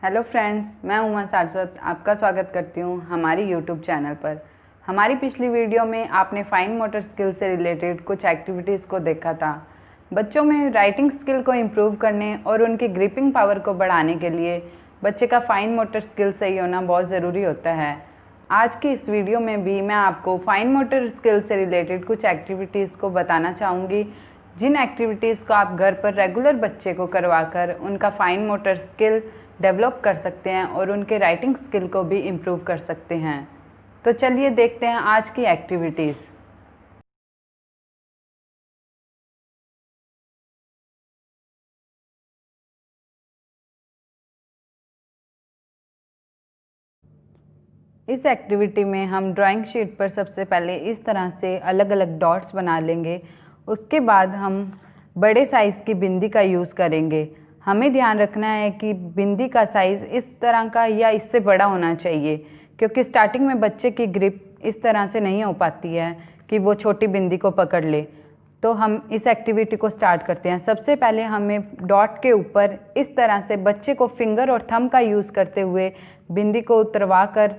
Hello friends, मैं उमा सारस्वत आपका स्वागत करती हूँ हमारी यूट्यूब चैनल पर। हमारी पिछली वीडियो में आपने फाइन मोटर स्किल से रिलेटेड कुछ एक्टिविटीज़ को देखा था। बच्चों में राइटिंग स्किल को इम्प्रूव करने और उनकी ग्रिपिंग पावर को बढ़ाने के लिए बच्चे का फाइन मोटर स्किल सही होना बहुत ज़रूरी होता है। आज की इस वीडियो में भी मैं आपको फाइन मोटर स्किल से रिलेटेड कुछ एक्टिविटीज़ को बताना चाहूँगी, जिन एक्टिविटीज़ को आप घर पर रेगुलर बच्चे को करवाकर उनका फाइन मोटर स्किल डेवलप कर सकते हैं और उनके राइटिंग स्किल को भी इम्प्रूव कर सकते हैं। तो चलिए देखते हैं आज की एक्टिविटीज़। इस एक्टिविटी में हम ड्राइंग शीट पर सबसे पहले इस तरह से अलग अलग डॉट्स बना लेंगे। उसके बाद हम बड़े साइज़ की बिंदी का यूज़ करेंगे। हमें ध्यान रखना है कि बिंदी का साइज़ इस तरह का या इससे बड़ा होना चाहिए, क्योंकि स्टार्टिंग में बच्चे की ग्रिप इस तरह से नहीं हो पाती है कि वो छोटी बिंदी को पकड़ ले। तो हम इस एक्टिविटी को स्टार्ट करते हैं। सबसे पहले हमें डॉट के ऊपर इस तरह से बच्चे को फिंगर और थंब का यूज़ करते हुए बिंदी को उतरवा कर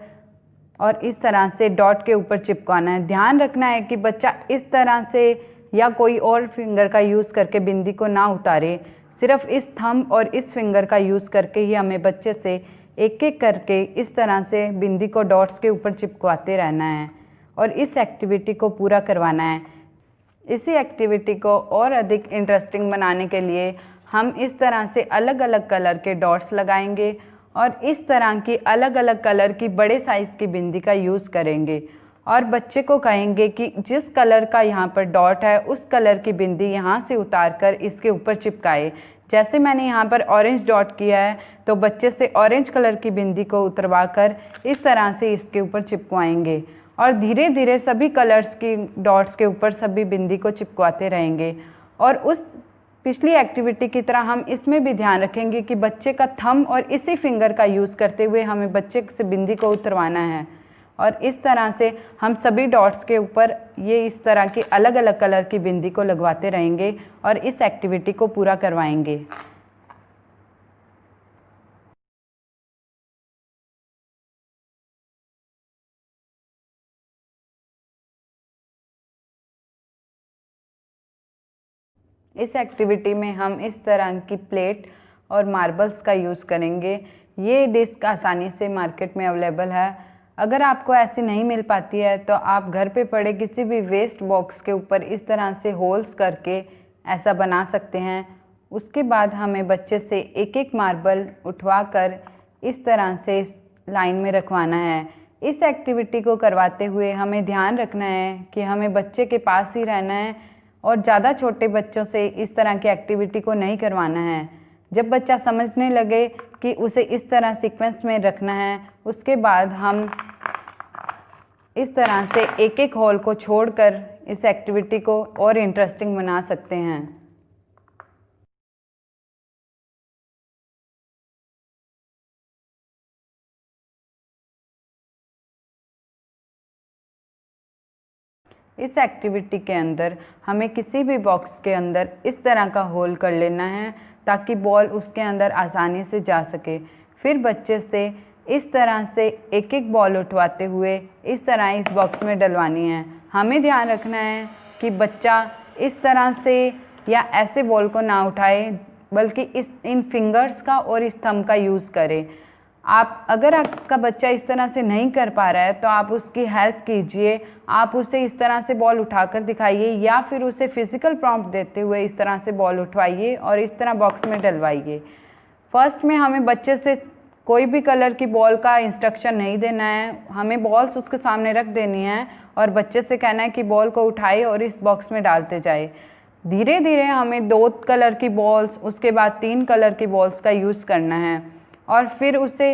और इस तरह से डॉट के ऊपर चिपकाना है। ध्यान रखना है कि बच्चा इस तरह से या कोई और फिंगर का यूज़ करके बिंदी को ना उतारे। सिर्फ इस थंब और इस फिंगर का यूज़ करके ही हमें बच्चे से एक एक करके इस तरह से बिंदी को डॉट्स के ऊपर चिपकवाते रहना है और इस एक्टिविटी को पूरा करवाना है। इसी एक्टिविटी को और अधिक इंटरेस्टिंग बनाने के लिए हम इस तरह से अलग अलग कलर के डॉट्स लगाएंगे और इस तरह की अलग अलग कलर की बड़े साइज़ की बिंदी का यूज़ करेंगे और बच्चे को कहेंगे कि जिस कलर का यहाँ पर डॉट है उस कलर की बिंदी यहाँ से उतार कर इसके ऊपर चिपकाए। जैसे मैंने यहाँ पर ऑरेंज डॉट किया है तो बच्चे से ऑरेंज कलर की बिंदी को उतरवा कर इस तरह से इसके ऊपर चिपकवाएंगे और धीरे धीरे सभी कलर्स की डॉट्स के ऊपर सभी बिंदी को चिपकवाते रहेंगे। और उस पिछली एक्टिविटी की तरह हम इसमें भी ध्यान रखेंगे कि बच्चे का थंब और इसी फिंगर का यूज़ करते हुए हमें बच्चे से बिंदी को उतरवाना है और इस तरह से हम सभी डॉट्स के ऊपर ये इस तरह की अलग अलग कलर की बिंदी को लगवाते रहेंगे और इस एक्टिविटी को पूरा करवाएंगे। इस एक्टिविटी में हम इस तरह की प्लेट और मार्बल्स का यूज़ करेंगे। ये डिस्क आसानी से मार्केट में अवेलेबल है। अगर आपको ऐसी नहीं मिल पाती है तो आप घर पे पड़े किसी भी वेस्ट बॉक्स के ऊपर इस तरह से होल्स करके ऐसा बना सकते हैं। उसके बाद हमें बच्चे से एक एक मार्बल उठवा कर इस तरह से लाइन में रखवाना है। इस एक्टिविटी को करवाते हुए हमें ध्यान रखना है कि हमें बच्चे के पास ही रहना है और ज़्यादा छोटे बच्चों से इस तरह की एक्टिविटी को नहीं करवाना है। जब बच्चा समझने लगे कि उसे इस तरह सीक्वेंस में रखना है, उसके बाद हम इस तरह से एक एक होल को छोड़कर इस एक्टिविटी को और इंटरेस्टिंग बना सकते हैं। इस एक्टिविटी के अंदर हमें किसी भी बॉक्स के अंदर इस तरह का होल कर लेना है ताकि बॉल उसके अंदर आसानी से जा सके। फिर बच्चे से इस तरह से एक एक बॉल उठवाते हुए इस तरह इस बॉक्स में डलवानी है। हमें ध्यान रखना है कि बच्चा इस तरह से या ऐसे बॉल को ना उठाए, बल्कि इन फिंगर्स का और इस थंब का यूज़ करे। अगर आपका बच्चा इस तरह से नहीं कर पा रहा है तो आप उसकी हेल्प कीजिए। आप उसे इस तरह से बॉल उठाकर दिखाइए या फिर उसे फिजिकल प्रॉम्प्ट देते हुए इस तरह से बॉल उठवाइए और इस तरह बॉक्स में डलवाइए। फर्स्ट में हमें बच्चे से कोई भी कलर की बॉल का इंस्ट्रक्शन नहीं देना है। हमें बॉल्स उसके सामने रख देनी है और बच्चे से कहना है कि बॉल को उठाए और इस बॉक्स में डालते जाए। धीरे धीरे हमें 2 कलर की बॉल्स, उसके बाद 3 कलर की बॉल्स का यूज़ करना है और फिर उसे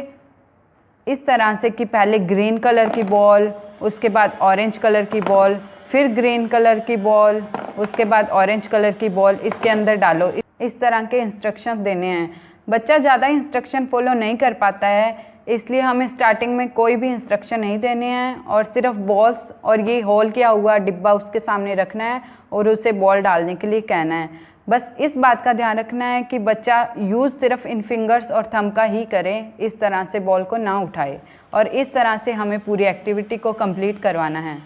इस तरह से कि पहले ग्रीन कलर की बॉल, उसके बाद ऑरेंज कलर की बॉल, फिर ग्रीन कलर की बॉल, उसके बाद ऑरेंज कलर की बॉल इसके अंदर डालो। इस तरह के इंस्ट्रक्शन देने हैं। बच्चा ज़्यादा इंस्ट्रक्शन फॉलो नहीं कर पाता है, इसलिए हमें स्टार्टिंग में कोई भी इंस्ट्रक्शन नहीं देने हैं और सिर्फ बॉल्स और ये होल किया हुआ डिब्बा उसके सामने रखना है और उसे बॉल डालने के लिए कहना है। बस इस बात का ध्यान रखना है कि बच्चा यूज़ सिर्फ इन फिंगर्स और थंब का ही करें, इस तरह से बॉल को ना उठाए, और इस तरह से हमें पूरी एक्टिविटी को कंप्लीट करवाना है।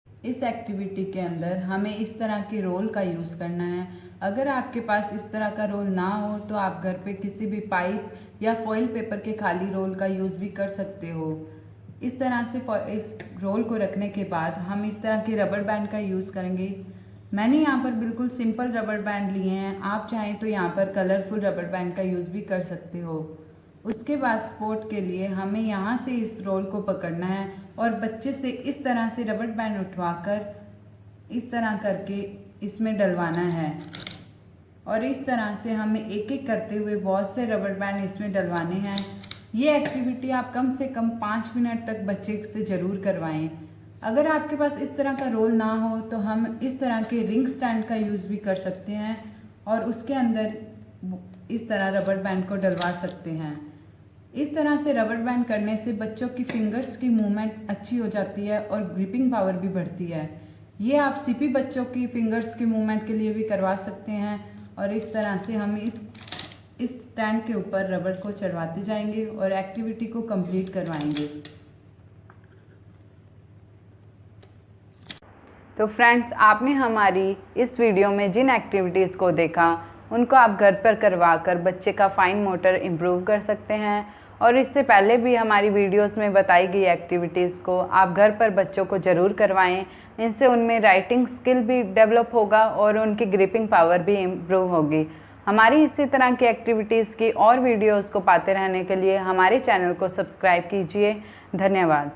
इस एक्टिविटी के अंदर हमें इस तरह के रोल का यूज़ करना है। अगर आपके पास इस तरह का रोल ना हो तो आप घर पे किसी भी पाइप या फॉइल पेपर के खाली रोल का यूज़ भी कर सकते हो। इस तरह से इस रोल को रखने के बाद हम इस तरह के रबर बैंड का यूज़ करेंगे। मैंने यहाँ पर बिल्कुल सिंपल रबर बैंड लिए हैं, आप चाहें तो यहाँ पर कलरफुल रबर बैंड का यूज़ भी कर सकते हो। उसके बाद सपोर्ट के लिए हमें यहाँ से इस रोल को पकड़ना है और बच्चे से इस तरह से रबर बैंड उठवाकर इस तरह करके इसमें डलवाना है, और इस तरह से हमें एक एक करते हुए बहुत से रबर बैंड इसमें डलवाने हैं। ये एक्टिविटी आप कम से कम 5 मिनट तक बच्चे से ज़रूर करवाएं। अगर आपके पास इस तरह का रोल ना हो तो हम इस तरह के रिंग स्टैंड का यूज़ भी कर सकते हैं और उसके अंदर इस तरह रबर बैंड को डलवा सकते हैं। इस तरह से रबर बैंड करने से बच्चों की फिंगर्स की मूवमेंट अच्छी हो जाती है और ग्रिपिंग पावर भी बढ़ती है। ये आप सीपी बच्चों की फिंगर्स की मूवमेंट के लिए भी करवा सकते हैं, और इस तरह से हम इस स्टैंड के ऊपर रबर को चढ़वाते जाएंगे और एक्टिविटी को कंप्लीट करवाएंगे। तो फ्रेंड्स, आपने हमारी इस वीडियो में जिन एक्टिविटीज़ को देखा उनको आप घर पर करवा कर बच्चे का फाइन मोटर इम्प्रूव कर सकते हैं, और इससे पहले भी हमारी वीडियोस में बताई गई एक्टिविटीज़ को आप घर पर बच्चों को ज़रूर करवाएं। इनसे उनमें राइटिंग स्किल भी डेवलप होगा और उनकी ग्रिपिंग पावर भी इम्प्रूव होगी। हमारी इसी तरह की एक्टिविटीज़ की और वीडियोज़ को पाते रहने के लिए हमारे चैनल को सब्सक्राइब कीजिए। धन्यवाद।